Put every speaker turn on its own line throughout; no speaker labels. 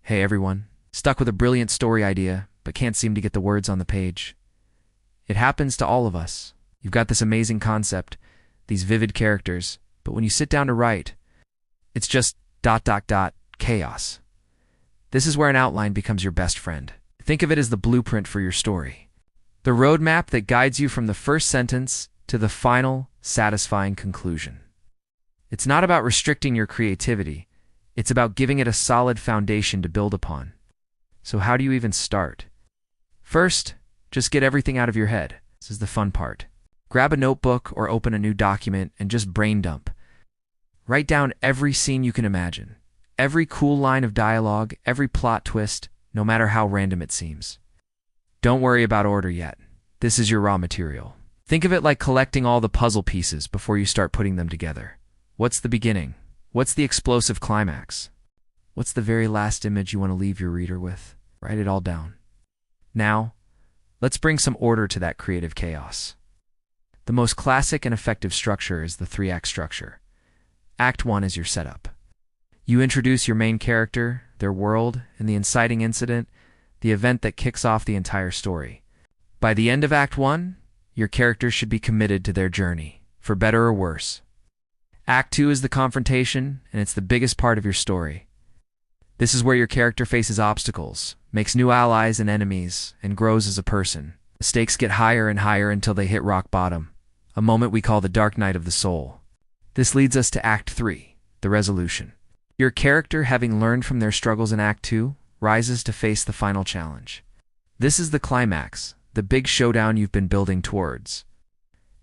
Hey everyone, stuck with a brilliant story idea, but can't seem to get the words on the page. It happens to all of us. You've got this amazing concept, these vivid characters, but when you sit down to write, it's just ... chaos. This is where an outline becomes your best friend. Think of it as the blueprint for your story. The roadmap that guides you from the first sentence to the final, satisfying conclusion. It's not about restricting your creativity. It's about giving it a solid foundation to build upon. So how do you even start? First, just get everything out of your head. This is the fun part. Grab a notebook or open a new document and just brain dump. Write down every scene you can imagine, every cool line of dialogue, every plot twist, no matter how random it seems. Don't worry about order yet. This is your raw material. Think of it like collecting all the puzzle pieces before you start putting them together. What's the beginning? What's the explosive climax? What's the very last image you want to leave your reader with? Write it all down. Now, let's bring some order to that creative chaos. The most classic and effective structure is the 3-act structure. Act 1 is your setup. You introduce your main character, their world, and the inciting incident, the event that kicks off the entire story. By the end of Act 1, your characters should be committed to their journey, for better or worse. Act 2 is the confrontation, and it's the biggest part of your story. This is where your character faces obstacles, makes new allies and enemies, and grows as a person. The stakes get higher and higher until they hit rock bottom, a moment we call the dark night of the soul. This leads us to Act 3, the resolution. Your character, having learned from their struggles in Act 2, rises to face the final challenge. This is the climax, the big showdown you've been building towards.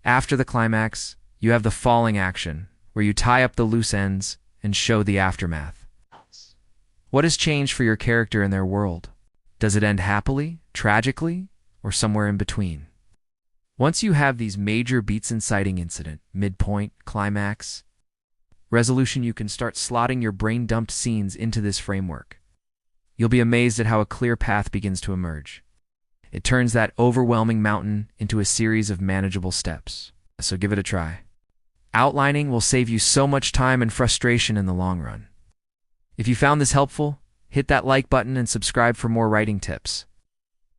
After the climax, you have the falling action, where you tie up the loose ends and show the aftermath. What has changed for your character in their world? Does it end happily, tragically, or somewhere in between? Once you have these major beats inciting incident, midpoint, climax, resolution, you can start slotting your brain-dumped scenes into this framework. You'll be amazed at how a clear path begins to emerge. It turns that overwhelming mountain into a series of manageable steps. So give it a try. Outlining will save you so much time and frustration in the long run. If you found this helpful, hit that like button and subscribe for more writing tips.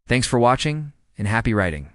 Thanks for watching, and happy writing.